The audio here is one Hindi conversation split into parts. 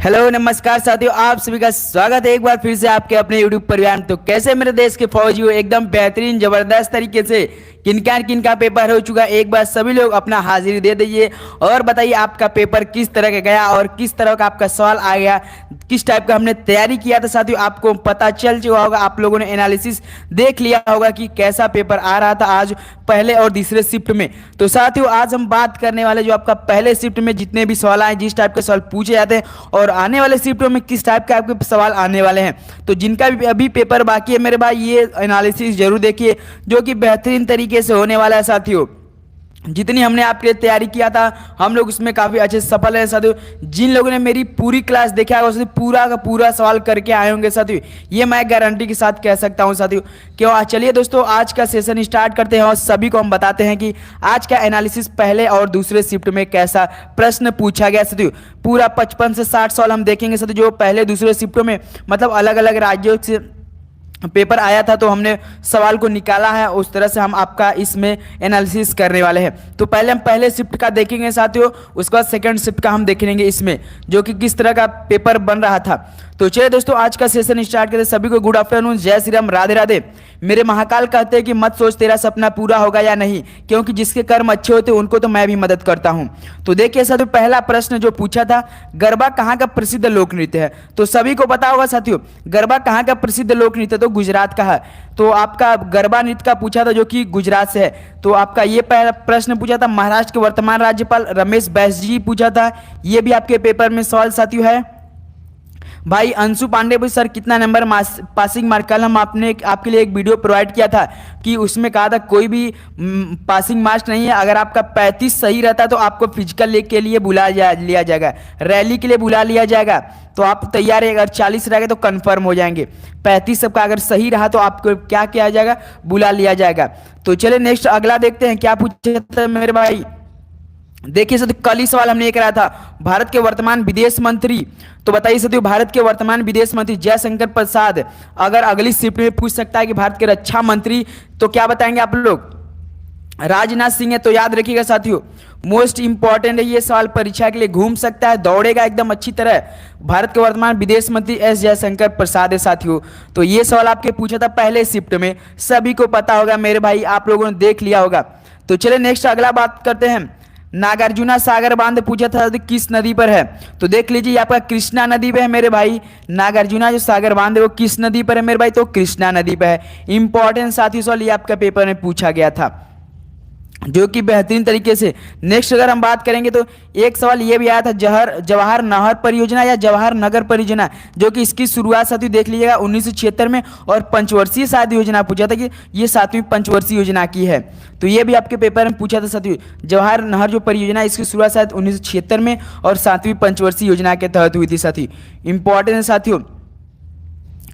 हेलो नमस्कार साथियों, आप सभी का स्वागत है एक बार फिर से आपके अपने YouTube परिवार। तो कैसे मेरे देश के फौजी हो, एकदम बेहतरीन जबरदस्त तरीके से किनका पेपर हो चुका, एक बार सभी लोग अपना हाजिरी दे दीजिए और बताइए आपका पेपर किस तरह का गया और किस तरह का आपका सवाल आ गया, किस टाइप का हमने तैयारी किया था। साथियों आपको पता चल चुका होगा, आप लोगों ने एनालिसिस देख लिया होगा कि कैसा पेपर आ रहा था आज पहले और दूसरे शिफ्ट में। तो साथियों आज हम बात करने वाले जो आपका पहले शिफ्ट में जितने भी सवाल आए, जिस टाइप के सवाल पूछे जाते हैं और आने वाले शिफ्टों में किस टाइप के आपके सवाल आने वाले हैं। तो जिनका भी अभी पेपर बाकी है मेरे भाई, ये एनालिसिस जरूर देखिए जो कि बेहतरीन तरीके से होने वाला है। साथियों जितनी हमने आपके लिए तैयारी किया था हम लोग उसमें काफी अच्छे सफल है। साथियों जिन लोगों ने मेरी पूरी क्लास देखा है उसने पूरा का पूरा सवाल करके आए होंगे साथियों, ये मैं गारंटी के साथ कह सकता हूं साथियों। क्यों, चलिए दोस्तों आज का सेशन स्टार्ट करते हैं और सभी को हम बताते हैं कि आज का एनालिसिस पहले और दूसरे शिफ्ट में कैसा प्रश्न पूछा गया। साथियों पूरा 55 से 60 सवाल हम देखेंगे साथियों, जो पहले दूसरे शिफ्टों में मतलब अलग अलग राज्यों से पेपर आया था तो हमने सवाल को निकाला है, उस तरह से हम आपका इसमें एनालिसिस करने वाले हैं। तो पहले हम पहले शिफ्ट का देखेंगे साथियों, उसके बाद सेकंड शिफ्ट का हम देखेंगे इसमें जो कि किस तरह का पेपर बन रहा था। तो चलिए दोस्तों आज का सेशन स्टार्ट करते। सभी को गुड आफ्टरनून, जय श्री राम, राधे राधे। मेरे महाकाल कहते हैं कि मत सोच तेरा सपना पूरा होगा या नहीं, क्योंकि जिसके कर्म अच्छे होते हैं उनको तो मैं भी मदद करता हूं। तो देखिए साथियों पहला प्रश्न जो पूछा था, गरबा कहाँ का प्रसिद्ध लोक नृत्य है। तो सभी को पता होगा साथियों गरबा कहाँ का प्रसिद्ध लोक नृत्य, तो गुजरात का है। तो आपका गरबा नृत्य का पूछा था जो कि गुजरात से है। तो आपका ये पहला प्रश्न पूछा था महाराष्ट्र के वर्तमान राज्यपाल रमेश बैस जी पूछा था, ये भी आपके पेपर में सवाल साथियों है। भाई अंशु पांडे भी सर कितना नंबर पासिंग मार्क, कल हम आपके लिए एक वीडियो प्रोवाइड किया था कि उसमें कहा था कोई भी पासिंग मार्क्स नहीं है, अगर आपका 35 सही रहता तो आपको फिजिकल के लिए लिया जाएगा, रैली के लिए बुला लिया जाएगा। तो आप तैयार है, अगर 40 रहेगा तो कंफर्म हो जाएंगे, 35 सबका अगर सही रहा तो आपको क्या किया जाएगा, बुला लिया जाएगा। तो चलिए नेक्स्ट अगला देखते हैं क्या पूछा था मेरे भाई। देखिए साथियों कल ही सवाल हमने ये कराया था, भारत के वर्तमान विदेश मंत्री। तो बताइए साथियों भारत के वर्तमान विदेश मंत्री जयशंकर प्रसाद अगर अगली शिफ्ट में पूछ सकता है कि भारत के रक्षा मंत्री, तो क्या बताएंगे आप लोग, राजनाथ सिंह है। तो याद रखिएगा साथियों मोस्ट इंपॉर्टेंट है ये सवाल, परीक्षा के लिए घूम सकता है, दौड़ेगा एकदम अच्छी तरह। भारत के वर्तमान विदेश मंत्री एस जयशंकर प्रसाद है साथियों। तो ये सवाल आपके पूछा था पहले शिफ्ट में, सभी को पता होगा मेरे भाई, आप लोगों ने देख लिया होगा। तो चलिए नेक्स्ट अगला बात करते हैं। नागार्जुना सागर बांध पूछा था किस नदी पर है। तो देख लीजिए आपका कृष्णा नदी पे है मेरे भाई। नागार्जुना जो सागर बांध है वो किस नदी पर है मेरे भाई, तो कृष्णा नदी पर है। इंपॉर्टेंट साथी सवाल ये आपका पेपर में पूछा गया था जो कि बेहतरीन तरीके से। नेक्स्ट अगर हम बात करेंगे तो एक सवाल ये भी आया था जवाहर नहर परियोजना या जवाहर नगर परियोजना, जो कि इसकी शुरुआत साथियों देख लीजिएगा 1976 में, और पंचवर्षीय शायद योजना पूछा था कि ये 7वीं पंचवर्षीय योजना की है। तो ये भी आपके पेपर में पूछा था साथियों, जवाहर नहर जो परियोजना इसकी शुरुआत शायद 1976 में और 7वीं पंचवर्षीय योजना के तहत हुई थी साथियों। इंपॉर्टेंट है साथियों,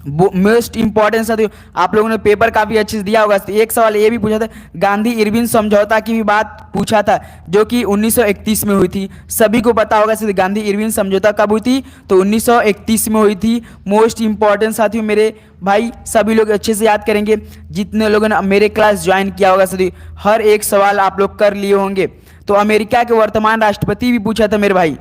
मोस्ट इंपॉर्टेंट साथियों, आप लोगों ने पेपर काफी अच्छे से दिया होगा। एक सवाल ये भी पूछा था, गांधी इरविन समझौता की भी बात पूछा था जो कि 1931 में हुई थी। सभी को पता होगा गांधी इरविन समझौता कब हुई थी, तो 1931 में हुई थी। मोस्ट इंपॉर्टेंट साथियों मेरे भाई, सभी लोग अच्छे से याद करेंगे जितने लोगों ने मेरे क्लास ज्वाइन किया होगा साथियों, हर एक सवाल आप लोग कर लिए होंगे। तो अमेरिका के वर्तमान राष्ट्रपति भी पूछा था मेरे भाई,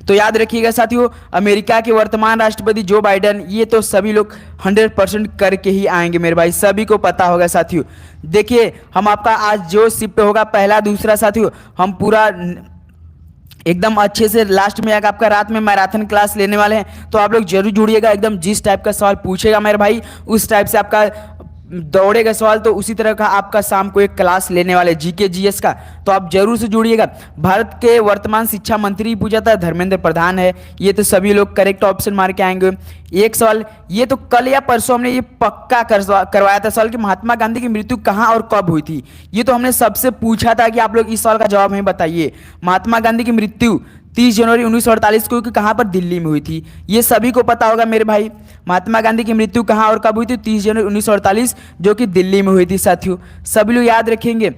तो याद रखिएगा साथियों अमेरिका के वर्तमान राष्ट्रपति जो बाइडेन, ये तो सभी लोग 100% करके ही आएंगे मेरे भाई, सभी को पता होगा साथियों। देखिए हम आपका आज जो शिफ्ट होगा पहला दूसरा साथियों, हम पूरा एकदम अच्छे से लास्ट में आकर आपका रात में मैराथन क्लास लेने वाले हैं। तो आप लोग जरूर जुड़िएगा, एकदम जिस टाइप का सवाल पूछेगा मेरे भाई उस टाइप से आपका दौड़ेगा सवाल, तो उसी तरह का आपका शाम को एक क्लास लेने वाले जीके जीएस का, तो आप जरूर से जुड़िएगा। भारत के वर्तमान शिक्षा मंत्री पूछा था, धर्मेंद्र प्रधान है, ये तो सभी लोग करेक्ट ऑप्शन मार के आएंगे। एक सवाल ये तो कल या परसों हमने ये पक्का करवाया था सवाल कि महात्मा गांधी की मृत्यु कहाँ और कब हुई थी। ये तो हमने सबसे पूछा था कि आप लोग इस सवाल का जवाब हमें बताइए। महात्मा गांधी की मृत्यु 30 जनवरी 1948 को कहाँ पर, दिल्ली में हुई थी। ये सभी को पता होगा मेरे भाई, महात्मा गांधी की मृत्यु कहाँ और कब हुई थी, 30 जनवरी 1948 जो कि दिल्ली में हुई थी साथियों। सभी लोग याद रखेंगे।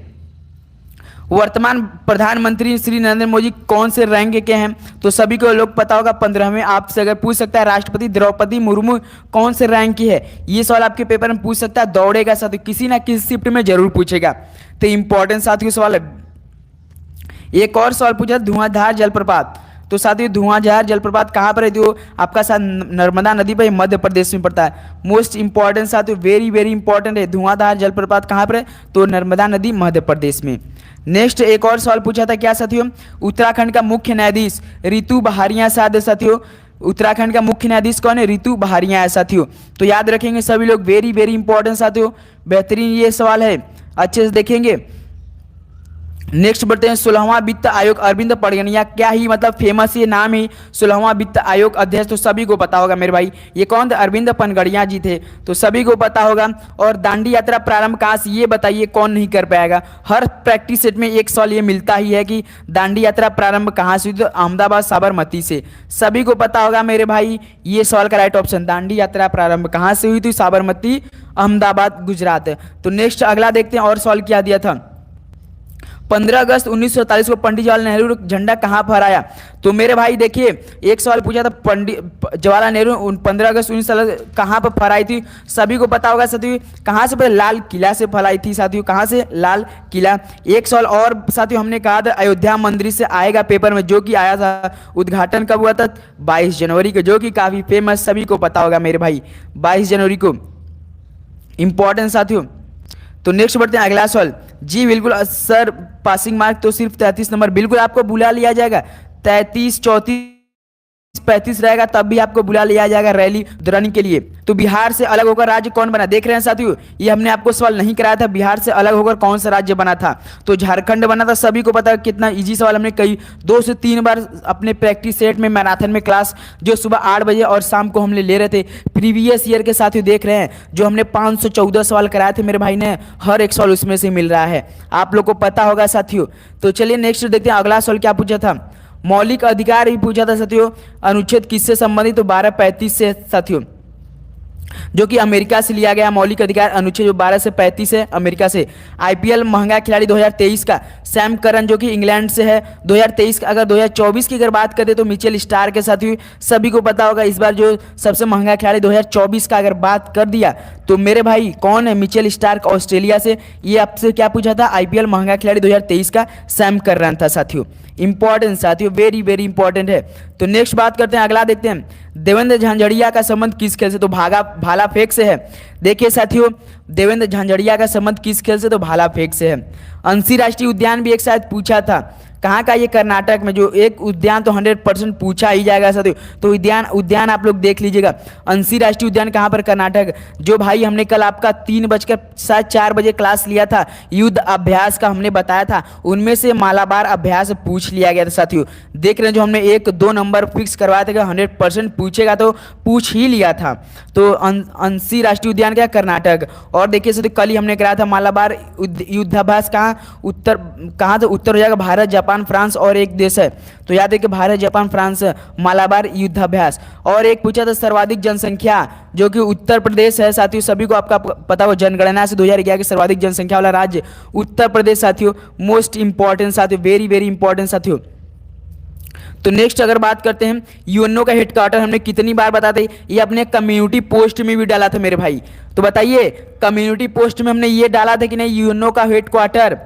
वर्तमान प्रधानमंत्री श्री नरेंद्र मोदी कौन से रैंक के हैं, तो सभी को लोग पता होगा 15वें। आपसे अगर पूछ सकता है राष्ट्रपति द्रौपदी मुर्मू कौन से रैंक की है, ये सवाल आपके पेपर में पूछ सकता है, दौड़ेगा साथियों, किसी ना किसी शिफ्ट में जरूर पूछेगा। तो इंपॉर्टेंट साथियों सवाल है। एक और सवाल पूछा धुआंधार जलप्रपात, तो साथियों धुआंधार जलप्रपात कहाँ पर है? तो आपका साथ नर्मदा नदी पर, मध्य प्रदेश में पड़ता है। मोस्ट इंपॉर्टेंट साथियों, वेरी वेरी इंपॉर्टेंट है, धुआंधार जलप्रपात कहाँ पर है? तो नर्मदा नदी मध्य प्रदेश में। नेक्स्ट एक और सवाल पूछा था क्या साथियों? उत्तराखंड का मुख्य न्यायाधीश ऋतु बहारिया साध साथियों, उत्तराखंड का मुख्य न्यायाधीश कौन है? ऋतु बहारिया है साथियों। तो याद रखेंगे सभी लोग, वेरी वेरी इंपॉर्टेंट साथियों, बेहतरीन ये सवाल है, अच्छे से देखेंगे। नेक्स्ट बढ़ते हैं 16वां वित्त आयोग, अरविंद पड़गनिया, क्या ही मतलब फेमस ये नाम ही, 16वां वित्त आयोग अध्यक्ष, तो सभी को पता होगा मेरे भाई, ये कौन थे? अरविंद पनगड़िया जी थे, तो सभी को पता होगा। और दांडी यात्रा प्रारंभ कहाँ से, ये बताइए कौन नहीं कर पाएगा? हर प्रैक्टिस सेट में एक सवाल ये मिलता ही है कि दांडी यात्रा प्रारंभ कहाँ से हुई? तो अहमदाबाद साबरमती से, सभी को पता होगा मेरे भाई, ये सवाल का राइट ऑप्शन, दांडी यात्रा प्रारंभ कहाँ से हुई थी? साबरमती, अहमदाबाद, गुजरात। तो नेक्स्ट अगला देखते हैं और सवाल क्या दिया था। 15 अगस्त 1947 को पंडित जवाहरलाल नेहरू झंडा कहाँ फहराया? तो मेरे भाई देखिए, एक सवाल पूछा था, पंडित जवाहरलाल नेहरू 15 अगस्त 1947 कहाँ पर फहराई थी? सभी को पता होगा साथियों, कहाँ से? लाल किला से फहराई थी साथियों, कहाँ से? लाल किला। एक सवाल और साथियों, हमने कहा था अयोध्या मंदिर से आएगा पेपर में, जो कि आया था, उद्घाटन कब हुआ था? 22 जनवरी को, जो कि काफी फेमस, सभी को पता होगा मेरे भाई, 22 जनवरी को, इंपॉर्टेंट साथियों। तो नेक्स्ट बढ़ते हैं अगला सवाल। जी बिल्कुल सर, पासिंग मार्क तो सिर्फ 33 नंबर, बिल्कुल आपको बुला लिया जाएगा, 33, 34, 35 रहेगा तब भी आपको बुला लिया जाएगा रैली रनिंग के लिए। तो बिहार से अलग होकर राज्य कौन बना? देख रहे हैं साथियों, ये हमने आपको सवाल नहीं कराया था, बिहार से अलग होकर कौन सा राज्य बना था? तो झारखंड बना था, सभी को पता है, कितना इजी सवाल, हमने कई 2 से 3 बार अपने प्रैक्टिस सेट में, मैराथन में क्लास जो सुबह 8 बजे और शाम को हमने ले रहे थे, प्रीवियस ईयर के साथियों देख रहे हैं, जो हमने 514 सवाल कराए थे मेरे भाई ने, हर एक सवाल उसमें से मिल रहा है, आप लोग को पता होगा साथियों। तो चलिए नेक्स्ट देखते हैं, अगला सवाल क्या पूछा था? मौलिक अधिकार भी पूछा था साथियों, अनुच्छेद किससे संबंधित? तो 1235 से साथियों, जो कि अमेरिका से लिया गया मौलिक अधिकार अनुच्छेद, जो 12 से 35 है, अमेरिका से। आईपीएल महंगा खिलाड़ी 2023 का सैम करन, जो कि इंग्लैंड से है 2023 का। अगर 2024 की अगर बात करें तो मिचेल स्टार्क के साथियों, सभी को पता होगा, इस बार जो सबसे महंगा खिलाड़ी 2024 का अगर बात कर दिया तो मेरे भाई कौन है? मिचेल स्टार्क, ऑस्ट्रेलिया से। ये आपसे क्या पूछा था? आईपीएल महंगा खिलाड़ी 2023 का सैम करन था साथियों, इंपॉर्टेंट साथियों, वेरी वेरी इंपॉर्टेंट है। तो नेक्स्ट बात करते हैं, अगला देखते हैं, देवेंद्र झांझड़िया का संबंध किस खेल से? तो भाला फेंक से है। देखिए साथियों, देवेंद्र झांझड़िया का संबंध किस खेल से? तो भाला फेंक से है। अंशी राष्ट्रीय उद्यान भी एक साथ पूछा था, कहाँ का? ये कर्नाटक में, जो एक उद्यान तो 100% पूछा ही जाएगा साथियों। तो उद्यान आप लोग देख लीजिएगा, अंशी राष्ट्रीय उद्यान कहाँ पर? कर्नाटक। जो भाई हमने कल आपका 3:04 बजे क्लास लिया था, युद्ध अभ्यास का हमने बताया था, उनमें से मालाबार अभ्यास पूछ लिया गया था साथियों। देख रहे हैं, जो हमने 1-2 नंबर फिक्स करवाया था, 100% पूछेगा तो पूछ ही लिया था। तो अंशी राष्ट्रीय उद्यान क्या? कर्नाटक। और देखिए साथियों, कल ही हमने कराया था मालाबार युद्धाभ्यास कहाँ? कहाँ तो उत्तर हो जाएगा, भारत, जापान, फ्रांस और एक देश है, तो याद है कि भारत, जापान, फ्रांस, मालाबार युद्धाभ्यास। और एक पूछा था सर्वाधिक जनसंख्या, जो कि उत्तर प्रदेश है साथियों, सभी को आपका पता हो, जनगणना से 2011 की सर्वाधिक जनसंख्या वाला राज्य उत्तर प्रदेश साथियों, मोस्ट इंपॉर्टेंट साथियों, वेरी वेरी इंपॉर्टेंट साथियों। तो नेक्स्ट अगर बात करते हैं, यूएनओ का हेडक्वार्टर हमने कितनी बार बताते, ये अपने कम्युनिटी पोस्ट में भी डाला था मेरे भाई। तो बताइए, कम्युनिटी पोस्ट में हमने ये डाला था कि नहीं, यूएनओ का हेडक्वार्टर,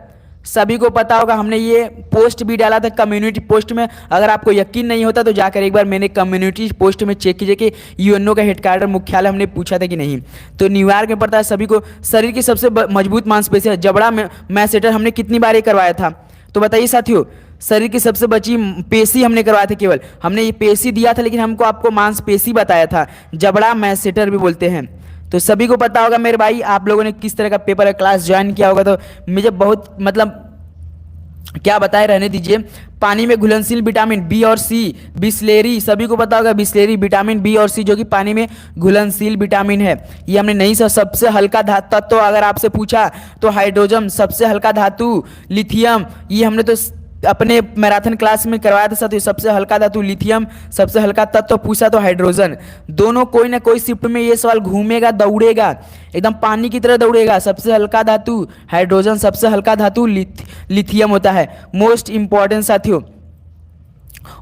सभी को पता होगा, हमने ये पोस्ट भी डाला था कम्युनिटी पोस्ट में। अगर आपको यकीन नहीं होता तो जाकर एक बार मैंने कम्युनिटी पोस्ट में चेक कीजिए कि यूएनओ का हेडक्वार्टर मुख्यालय हमने पूछा था कि नहीं। तो न्यूयॉर्क में पड़ता है सभी को। शरीर की सबसे मजबूत मांसपेशी जबड़ा मैसेटर हमने कितनी बार ये करवाया था? तो बताइए साथियों, शरीर की सबसे बची पेशी हमने करवाया था, केवल हमने ये पेशी दिया था, लेकिन हमको आपको मांसपेशी बताया था, जबड़ा मैसेटर भी बोलते हैं। तो सभी को पता होगा मेरे भाई, आप लोगों ने किस तरह का पेपर है क्लास ज्वाइन किया होगा, तो मुझे बहुत मतलब क्या बताए, रहने दीजिए। पानी में घुलनशील विटामिन बी और सी, बिस्लेरी, सभी को पता होगा बिस्लेरी, विटामिन बी और सी, जो कि पानी में घुलनशील विटामिन है। ये हमने नहीं सर। सबसे हल्का तत्व तो अगर आपसे पूछा तो हाइड्रोजन, सबसे हल्का धातु लिथियम, ये हमने तो अपने मैराथन क्लास में करवाया था साथियों। सबसे हल्का धातु लिथियम, सबसे हल्का तत्व पूछा तो हाइड्रोजन। दोनों कोई ना कोई शिफ्ट में ये सवाल घूमेगा, दौड़ेगा, एकदम पानी की तरह दौड़ेगा। सबसे हल्का धातु हाइड्रोजन, सबसे हल्का धातु लिथियम होता है, मोस्ट इंपॉर्टेंट साथियों।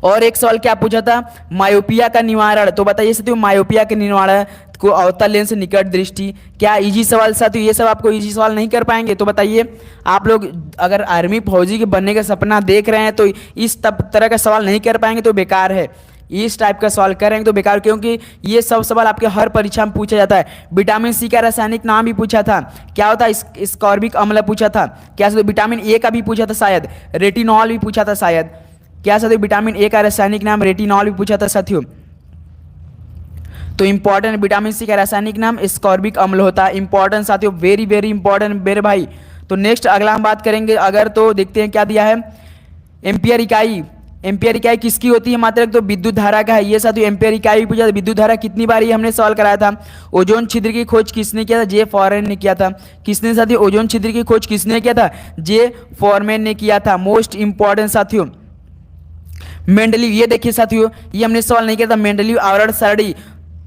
और एक सवाल क्या पूछा था, मायोपिया का निवारण। तो बताइए साथियों, मायोपिया के निवारण को अवतल लेंस निकट दृष्टि। क्या इजी सवाल साथियों, ये सब आपको इजी सवाल नहीं कर पाएंगे? तो बताइए, आप लोग अगर आर्मी फौजी के बनने का सपना देख रहे हैं तो इस तरह का सवाल नहीं कर पाएंगे तो बेकार है। इस टाइप का सवाल करेंगे तो बेकार, क्योंकि ये सब सवाल आपके हर परीक्षा में पूछा जाता है। विटामिन सी का रासायनिक नाम भी पूछा था, क्या होता है स्कॉर्बिक अम्ल पूछा था। क्या विटामिन ए का भी पूछा था शायद, रेटिनॉल भी पूछा था शायद। क्या साथियों विटामिन ए का रासायनिक नाम रेटिनॉल भी पूछा था साथियों। तो इंपॉर्टेंट विटामिन सी का रासायनिक नाम स्कॉर्बिक अम्ल होता है। इंपॉर्टेंट साथियों, वेरी वेरी इंपॉर्टेंट मेरे भाई। तो नेक्स्ट अगला हम बात करेंगे अगर, तो देखते हैं क्या दिया है। एम्पियर इकाई, एम्पियर इकाई किसकी होती है मात्रक? तो विद्युत धारा का है ये साथियों। एम्पियर इकाई पूछा था। विद्युत धारा कितनी बार ये हमने सवाल कराया था। ओजोन छिद्र की खोज किसने किया था? जे फॉरमैन ने किया था। किसने साथियों ओजोन छिद्र की खोज किसने किया था? जे फॉरमैन ने किया था। मोस्ट इंपॉर्टेंट साथियों मेंडलीव, ये देखिए साथियों, ये हमने सवाल नहीं किया था। मेंडलीव आवरण सारणी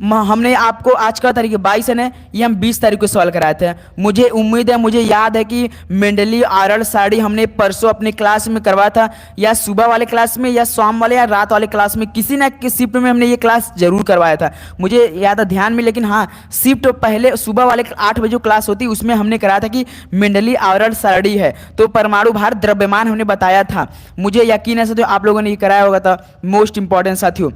हमने आपको आज का तारीख 22 है ना, ये हम 20 तारीख को सवाल कराए थे। मुझे उम्मीद है, मुझे याद है कि मेंडलीव आवरण सारणी हमने परसों अपने क्लास में करवाया था, या सुबह वाले क्लास में, या शाम वाले, या रात वाले क्लास में, किसी न किसी शिफ्ट में हमने ये क्लास जरूर करवाया था। मुझे याद है ध्यान में, लेकिन हाँ शिफ्ट पहले सुबह वाले 8 बजे क्लास होती, उसमें हमने कराया था कि मेंडलीव आवरण सारणी है तो परमाणु भार द्रव्यमान हमने बताया था। मुझे यकीन है साथियों आप लोगों ने ये कराया होगा था। मोस्ट इंपॉर्टेंट साथियों।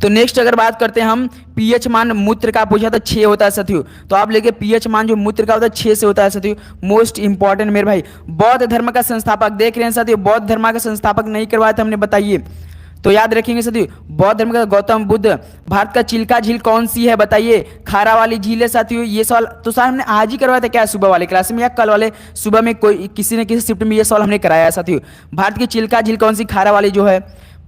तो नेक्स्ट अगर बात करते हैं हम, पीएच मान मूत्र का पूछा था 6 होता है साथियों। तो आप लेके पीएच मान जो मूत्र का होता है 6 से होता है साथियों। मोस्ट इंपॉर्टेंट मेरे भाई। बौद्ध धर्म का संस्थापक देख रहे हैं साथियों, बौद्ध धर्म का संस्थापक नहीं करवाया था हमने, बताइए। तो याद रखेंगे साथियों, बौद्ध धर्म का गौतम बुद्ध। भारत का चिल्का झील कौन सी है बताइए? खारा वाली झील है साथियों। ये सवाल तो सर हमने आज ही करवाया था क्या, सुबह वाले क्लास में, या कल वाले सुबह में कोई किसी न किसी शिफ्ट में ये सवाल हमने कराया है साथियों। भारत की चिल्का झील कौन सी? खारा वाली जो है।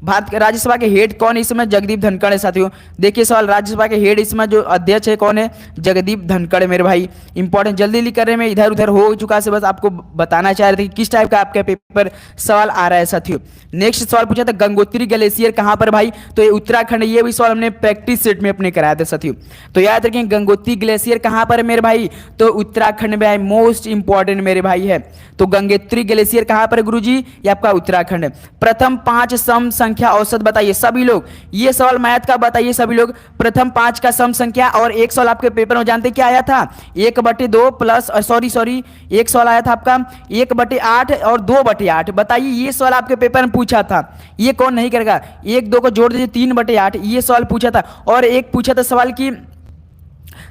भारत के राज्यसभा के हेड कौन है इस समय? जगदीप धनखड़ है साथियों। देखिए सवाल, राज्यसभा के हेड इस समय जो अध्यक्ष है कौन है? जगदीप धनखड़ मेरे भाई। इंपॉर्टेंट, जल्दी लिख कर रहे हैं, मैं इधर उधर हो चुका से बस आपको बताना चाह रहे थे कि किस टाइप का आपके पेपर सवाल आ रहा है साथियों। नेक्स्ट सवाल पूछा था गंगोत्री ग्लेशियर कहाँ पर भाई? तो ये उत्तराखंड। ये भी सवाल हमने प्रैक्टिस सेट में अपने कराया था साथियों। तो याद रखें गंगोत्री ग्लेशियर कहाँ पर है मेरे भाई? तो उत्तराखंड में है। मोस्ट इंपॉर्टेंट मेरे भाई है। तो गंगोत्री ग्लेशियर कहाँ पर है गुरुजी? ये आपका उत्तराखंड है। प्रथम 5 सम संख्या औसत बताइए सभी लोग। ये सवाल मैथ का बताइए सभी लोग। प्रथम 5 का सम संख्या, और एक सवाल आपके पेपर में जानते क्या आया था? 1/2 प्लस सॉरी एक सवाल आया था आपका 1/8 और 2/8। बताइए ये सवाल आपके पेपर में पूछा था। ये कौन नहीं करेगा? 1 2 को जोड़ दीजिए 3/8। ये सवाल पूछा था। और एक पूछा था सवाल की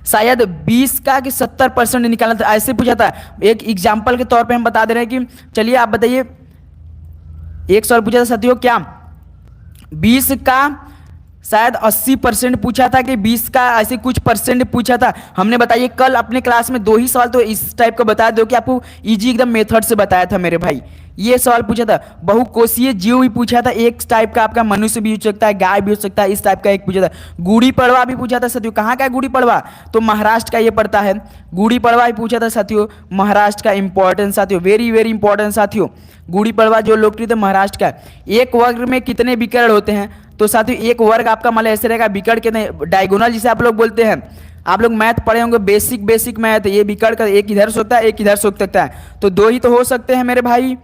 शायद 20 का कि 70% निकालना था, ऐसे पूछा था। एक एग्जाम्पल के तौर पे हम बता दे रहे हैं कि चलिए आप बताइए। एक सवाल पूछा था साथियों, क्या 20 का शायद 80% पूछा था कि 20 का ऐसे कुछ परसेंट पूछा था हमने। बताइए कल अपने क्लास में 2 ही सवाल तो इस टाइप का बता दो कि आपको इजी एकदम मेथड से बताया था मेरे भाई। ये सवाल पूछा था। बहुकोषीय जीव भी पूछा था, एक टाइप का आपका मनुष्य भी हो सकता है, गाय भी हो सकता है, इस टाइप का एक पूछा था। गुड़ी पड़वा भी पूछा था साथियों। कहाँ का है गुड़ी पड़वा? तो महाराष्ट्र का ये पड़ता है। गुड़ी पड़वा भी पूछा था साथियों, महाराष्ट्र का। इंपॉर्टेंट साथियों, वेरी वेरी इंपॉर्टेंट साथियों। गुड़ी पड़वा जो लोकप्रिय थे महाराष्ट्र का। एक वर्ग में कितने विकर्ण होते हैं? तो साथियों एक वर्ग आपका मतलब ऐसे रहेगा, विकर्ण कितने? डायगोनल जिसे आप लोग बोलते हैं। आप लोग मैथ पढ़े होंगे, बेसिक मैथ। ये विकर्ण का एक इधर से सकता है, एक इधर से सकता है, तो 2 ही तो हो सकते हैं मेरे भाई।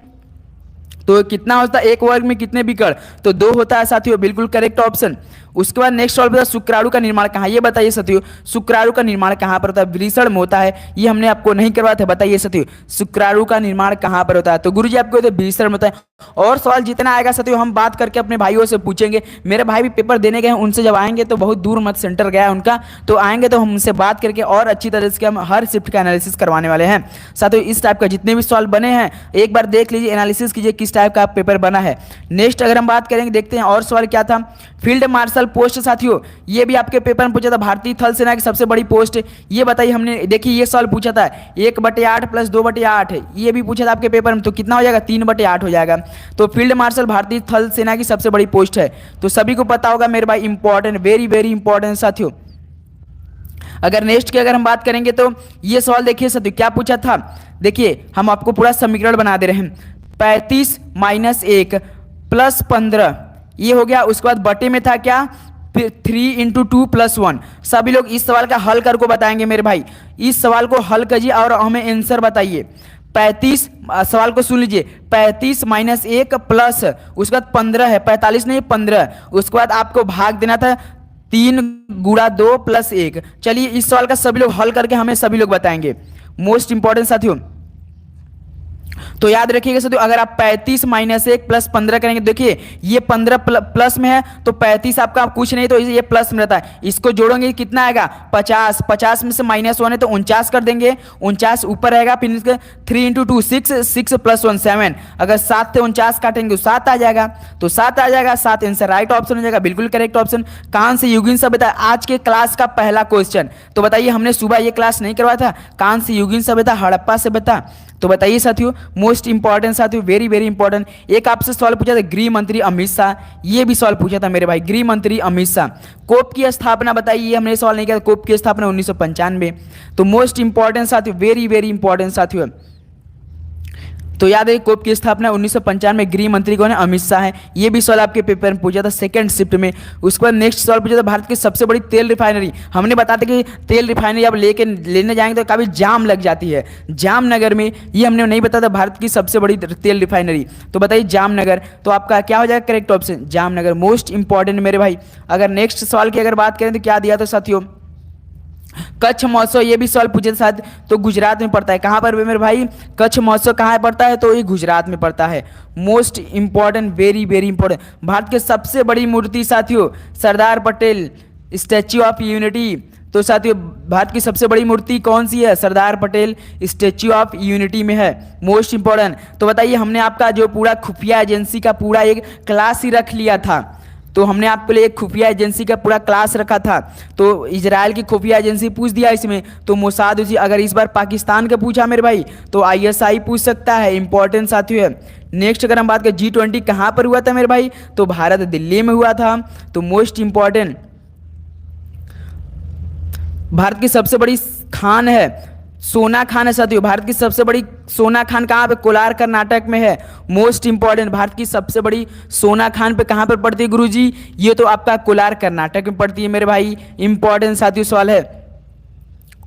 तो कितना होता है एक वर्ग में कितने विकर्ण? तो 2 होता है साथियों, बिल्कुल करेक्ट ऑप्शन। उसके बाद नेक्स्ट सवाल बताया शुक्राणु का निर्माण कहाँ? ये बताइए साथियों, शुक्राणु का निर्माण कहाँ पर होता है? वृषण में होता है। ये हमने आपको नहीं करवाया था, बताइए साथियों शुक्राणु का निर्माण कहाँ पर होता है? तो गुरुजी आपको वृषण में होता है। और सवाल जितना आएगा साथियों हम बात करके अपने भाइयों से पूछेंगे। मेरे भाई भी पेपर देने गए हैं, उनसे जब आएंगे तो बहुत दूर मत सेंटर गया है उनका, तो आएंगे तो हम उनसे बात करके और अच्छी तरह से हम हर शिफ्ट का एनालिसिस करवाने वाले हैं साथियों। इस टाइप का जितने भी सवाल बने हैं एक बार देख लीजिए, एनालिसिस कीजिए किस टाइप का पेपर बना है। नेक्स्ट अगर हम बात करेंगे, देखते हैं और सवाल क्या था। फील्ड मार्शल पोस्ट साथियों, ये भी आपके पेपर में पूछा था। भारतीय थल सेना की सबसे बड़ी पोस्ट ये बताइए हमने। देखिए ये सवाल पूछा था 1/8 प्लस 2/8, ये भी पूछा था आपके पेपर में। तो कितना हो जाएगा? 3/8 हो जाएगा। तो फील्ड मार्शल भारतीय थल सेना की सबसे बड़ी पोस्ट है, तो सभी को पता होगा मेरे भाई। इंपॉर्टेंट, वेरी वेरी इंपॉर्टेंट साथियों। अगर नेक्स्ट की अगर हम बात करेंगे तो ये सवाल देखिए साथियों क्या पूछा था। देखिए हम आपको पूरा समीकरण बना दे रहे हैं। 35 - 1 + 15 ये हो गया। उसके बाद बटे में था क्या? 3 × 2 + 1। सभी लोग इस सवाल का हल करके बताएंगे मेरे भाई। इस सवाल को हल कीजिए और हमें आंसर बताइए। 35 सवाल को सुन लीजिए, 35 - 1 प्लस उसके बाद 15 है, 45 नहीं 15। उसके बाद आपको भाग देना था 3 गुणा 2 प्लस 1। चलिए इस सवाल का सभी लोग हल करके हमें सभी लोग बताएंगे। मोस्ट इंपॉर्टेंट साथियों, तो याद रखिएगा साथियों, अगर आप 35 माइनस 1 प्लस 15 करेंगे, देखिए ये 15 प्लस में है तो 35 आपका कुछ नहीं, तो ये प्लस में रहता है। इसको जोड़ोगे कितना आएगा 50, 50 में से -1 है तो 49 कर देंगे, 49 ऊपर रहेगा, फिर इसके 3 × 2 6, 6 + 1 7। अगर 7 से 49 काटेंगे तो 7 आ जाएगा, तो 7 आ जाएगा, 7 आंसर राइट ऑप्शन हो जाएगा, बिल्कुल करेक्ट ऑप्शन। कान से युगिन सभ्यता आज के क्लास का पहला क्वेश्चन। तो बताइए हमने सुबह ये क्लास नहीं करवाया था, कान से युगिन सभ्यता हड़प्पा सभ्यता। तो बताइए साथियों, मोस्ट इंपॉर्टेंट साथियों, वेरी वेरी इंपॉर्टेंट। एक आपसे सवाल पूछा था गृह मंत्री अमित शाह, ये भी सवाल पूछा था मेरे भाई, गृह मंत्री अमित शाह। कोप की स्थापना बताइए, ये हमने सवाल नहीं किया। कोप की स्थापना 1995। तो मोस्ट इंपॉर्टेंट साथियों, वेरी वेरी इंपॉर्टेंट साथियों, तो याद है कोप की स्थापना 1995 में, गृह मंत्री कौन है, अमित शाह है। ये भी सवाल आपके पेपर में पूछा था सेकंड शिफ्ट में। उसके बाद नेक्स्ट सवाल पूछा था भारत की सबसे बड़ी तेल रिफाइनरी। हमने बताया था कि तेल रिफाइनरी आप लेने जाएंगे तो काफ़ी जाम लग जाती है, जामनगर में। ये हमने नहीं बताया था भारत की सबसे बड़ी तेल रिफाइनरी। तो बताइए जामनगर, तो आपका क्या हो जाएगा correct option, Jamnagar. Most important मेरे भाई। अगर नेक्स्ट सवाल की अगर बात करें तो क्या दिया था साथियों, कच्छ महोत्सव, ये भी सवाल पूछे साथ, तो गुजरात में पड़ता है। कहाँ पर मेरे भाई कच्छ महोत्सव कहाँ पड़ता है, तो ये गुजरात में पड़ता है। Most important, very very important. Bharat के सबसे बड़ी मूर्ति साथियों Sardar Patel statue of unity. तो साथियों भारत की सबसे बड़ी मूर्ति कौन सी है, Sardar Patel statue of unity में है। Most important. तो बताइए हमने आपका जो पूरा खुफिया एजेंसी का पूरा एक क्लास ही रख लिया था, तो हमने आपके लिए एक खुफिया एजेंसी का पूरा क्लास रखा था। तो इजराइल की खुफिया एजेंसी पूछ दिया इसमें, तो मोसाद उसी। अगर इस बार पाकिस्तान का पूछा मेरे भाई तो ISI पूछ सकता है, इंपॉर्टेंट साथियों है। नेक्स्ट अगर हम बात करें G20 कहाँ पर हुआ था मेरे भाई, तो भारत दिल्ली में हुआ था। तो मोस्ट इंपॉर्टेंट, भारत की सबसे बड़ी खान है सोना खान है साथियों। भारत की सबसे बड़ी सोना खान कहाँ पे, कोलार कर्नाटक में है। मोस्ट इंपॉर्टेंट, भारत की सबसे बड़ी सोना खान पे कहाँ पर पड़ती है गुरुजी, ये तो आपका कोलार कर्नाटक में पड़ती है मेरे भाई। इंपॉर्टेंट साथियों सवाल है।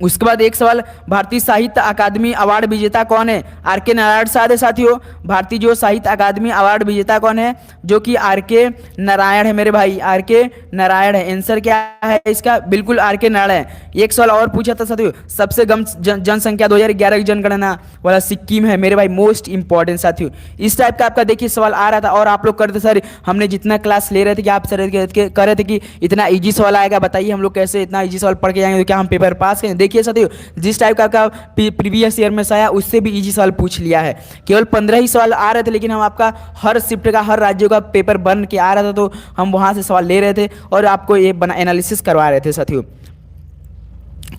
उसके बाद एक सवाल, भारतीय साहित्य अकादमी अवार्ड विजेता कौन है, RK नारायण साहब है साथियों। भारतीय जो साहित्य अकादमी अवार्ड विजेता कौन है, जो कि RK नारायण है मेरे भाई, RK नारायण है। आंसर क्या है इसका, बिल्कुल RK नारायण है। एक सवाल और पूछा था साथियों, सबसे कम जनसंख्या 2011 की जनगणना वाला सिक्किम है मेरे भाई। मोस्ट इंपॉर्टेंट साथियों, इस टाइप का आपका देखिए सवाल आ रहा था, और आप लोग करते सर हमने जितना क्लास ले रहे थे कि आप सर कह रहे थे कि इतना ईजी सवाल आएगा, बताइए हम लोग कैसे इतना ईजी सवाल पढ़ के जाएंगे, तो क्या हम पेपर पास करेंगे। देखिए साथियों जिस टाइप का प्रीवियस ईयर में से आया उससे भी इजी सवाल पूछ लिया है। केवल 15 ही सवाल आ रहे थे, लेकिन हम आपका हर शिफ्ट का हर राज्यों का पेपर बन के आ रहा था, तो हम वहां से सवाल ले रहे थे और आपको ये एनालिसिस करवा रहे थे साथियों।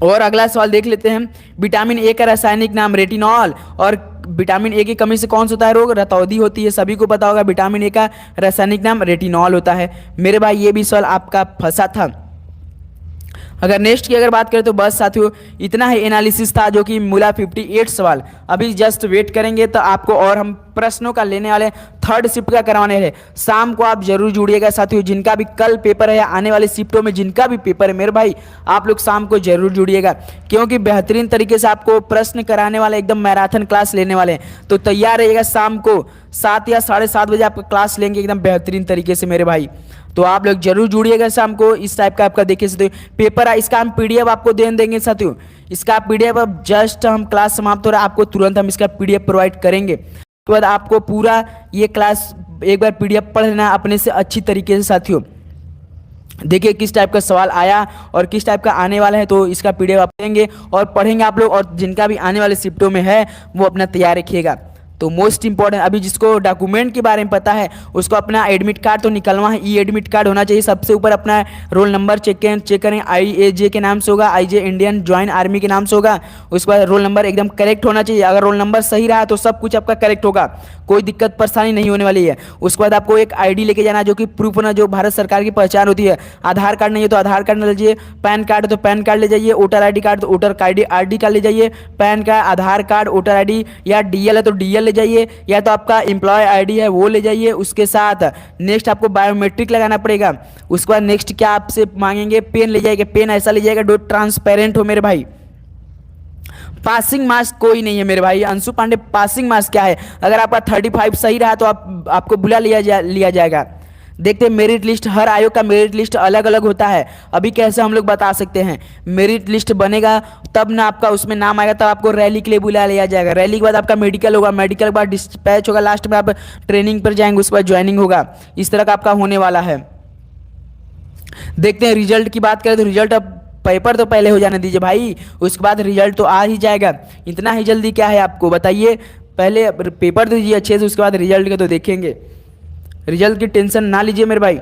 और अगला सवाल देख लेते हैं, विटामिन ए का रासायनिक नाम रेटिनॉल। और विटामिन ए की कमी से कौन सा होता है रोग, रतौंधी होती है, सभी को पता होगा। विटामिन ए का रासायनिक नाम रेटिनॉल होता है मेरे भाई। ये भी सवाल आपका फंसा था। अगर नेक्स्ट की अगर बात करें तो बस साथियों इतना ही एनालिसिस था, जो कि मिला 58 सवाल। अभी जस्ट वेट करेंगे तो आपको और हम प्रश्नों का लेने वाले, थर्ड शिफ्ट का करवाने हैं। शाम को आप जरूर जुड़िएगा साथियों, जिनका भी कल पेपर है या आने वाले शिफ्टों में जिनका भी पेपर है मेरे भाई, आप लोग शाम को जरूर जुड़िएगा, क्योंकि बेहतरीन तरीके से आपको प्रश्न कराने वाले एकदम मैराथन क्लास लेने वाले हैं। तो तैयार रहिएगा, शाम को 7 या 7:30 बजे आपका क्लास लेंगे एकदम बेहतरीन तरीके से मेरे भाई। तो आप लोग जरूर जुड़िएगा शाम को। इस टाइप का आपका देखिए साथियों पेपर है, इसका हम PDF आपको दे देंगे साथियों। इसका PDF अब जस्ट हम क्लास समाप्त हो रहा है, आपको तुरंत हम इसका PDF प्रोवाइड करेंगे। उसके बाद आपको पूरा ये क्लास एक बार PDF पढ़ लेना अपने से अच्छी तरीके से साथियों। देखिए किस टाइप का सवाल आया और किस टाइप का आने वाला है, तो इसका PDF आप देंगे और पढ़ेंगे आप लोग। और जिनका भी आने वाले शिफ्टों में है वो अपना तैयार रखिएगा। तो मोस्ट इंपॉर्टेंट, अभी जिसको डॉक्यूमेंट के बारे में पता है उसको अपना एडमिट कार्ड तो निकलवा है, एडमिट कार्ड होना चाहिए। सबसे ऊपर अपना रोल नंबर चेक करें, IAJ के नाम से होगा, IJ इंडियन ज्वाइन आर्मी के नाम से होगा। उसके बाद रोल नंबर एकदम करेक्ट होना चाहिए। अगर रोल नंबर सही रहा तो सब कुछ आपका करेक्ट होगा, कोई दिक्कत परेशानी नहीं होने वाली है। उसके बाद आपको एक ID लेके जाना, जो कि प्रूफ होना, जो भारत सरकार की पहचान होती है। आधार कार्ड नहीं है तो आधार कार्ड ले लीजिए, पैन कार्ड है तो पैन कार्ड ले जाइए, वोटर ID कार्ड तो वोटर ID कार्ड ले जाइए, पैन कार्ड, आधार कार्ड, वोटर ID या DL है तो DL ले जाइए, या तो आपका एम्प्लॉय ID है वो ले जाइए। उसके साथ नेक्स्ट आपको बायोमेट्रिक लगाना पड़ेगा। उसके बाद नेक्स्ट क्या आपसे मांगेंगे, पेन ले जाएगा, पेन ऐसा ले जाएगा जो ट्रांसपेरेंट हो मेरे भाई। पासिंग मार्क्स कोई नहीं है मेरे भाई। अंशु पांडे पासिंग मार्क्स क्या है, अगर आपका 35 सही रहा तो आपको बुला लिया जाएगा। देखते हैं मेरिट लिस्ट, हर आयोग का मेरिट लिस्ट अलग अलग होता है। अभी कैसे हम लोग बता सकते हैं, मेरिट लिस्ट बनेगा तब ना आपका उसमें नाम आएगा, तब आपको रैली के लिए बुला लिया जाएगा। रैली के बाद आपका मेडिकल होगा, मेडिकल के बाद डिस्पैच होगा, लास्ट में आप ट्रेनिंग पर जाएंगे, उसके बाद ज्वाइनिंग होगा। इस तरह का आपका होने वाला है। देखते हैं रिजल्ट की बात करें तो रिजल्ट अब पेपर तो पहले हो जाने दीजिए भाई, उसके बाद रिजल्ट तो आ ही जाएगा। इतना ही जल्दी क्या है आपको, बताइए। पहले पेपर दीजिए अच्छे से, उसके बाद रिजल्ट के तो देखेंगे। रिजल्ट की टेंशन ना लीजिए मेरे भाई।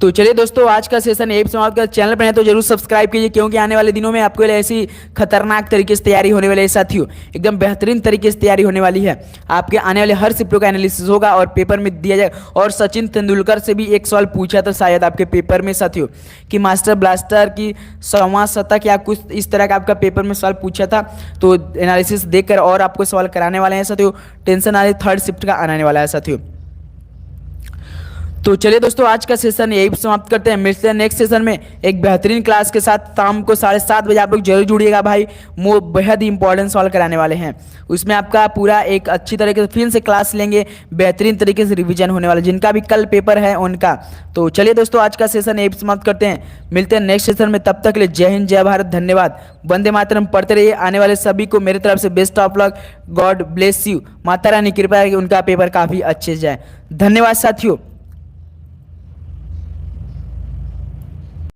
तो चलिए दोस्तों, आज का सेशन यही समाप्त कर। चैनल पर है तो जरूर सब्सक्राइब कीजिए, क्योंकि आने वाले दिनों में आपको ऐसी खतरनाक तरीके से तैयारी होने वाली है साथियों, एकदम बेहतरीन तरीके से तैयारी होने वाली है। आपके आने वाले हर शिफ्टों का एनालिसिस होगा और पेपर में दिया जाएगा। और सचिन तेंदुलकर से भी एक सवाल पूछा था शायद आपके पेपर में साथियों, कि मास्टर ब्लास्टर की 100वां शतक या कुछ इस तरह का आपका पेपर में सवाल पूछा था। तो एनालिसिस देखकर और आपको सवाल कराने वाले हैं साथियों। टेंशन आ रही, थर्ड शिफ्ट का आने वाला है साथियों। तो चलिए दोस्तों, आज का सेशन यही समाप्त करते हैं। मिलते हैं नेक्स्ट सेशन में एक बेहतरीन क्लास के साथ। शाम को 7:30 बजे आप लोग जरूर जुड़िएगा भाई, वो बेहद ही इंपॉर्टेंट सवाल कराने वाले हैं। उसमें आपका पूरा एक अच्छी तरीके से फिर से क्लास लेंगे, बेहतरीन तरीके से रिवीजन होने वाला, जिनका भी कल पेपर है उनका। तो चलिए दोस्तों, आज का सेशन यही समाप्त करते हैं। मिलते हैं नेक्स्ट सेशन में, तब तक के लिए जय हिंद, जय भारत, धन्यवाद। वंदे मातरम पढ़ते रहिए। आने वाले सभी को मेरी तरफ से best of luck, God bless you. Mata Rani कृपा है कि उनका पेपर काफ़ी अच्छे से जाए। धन्यवाद साथियों।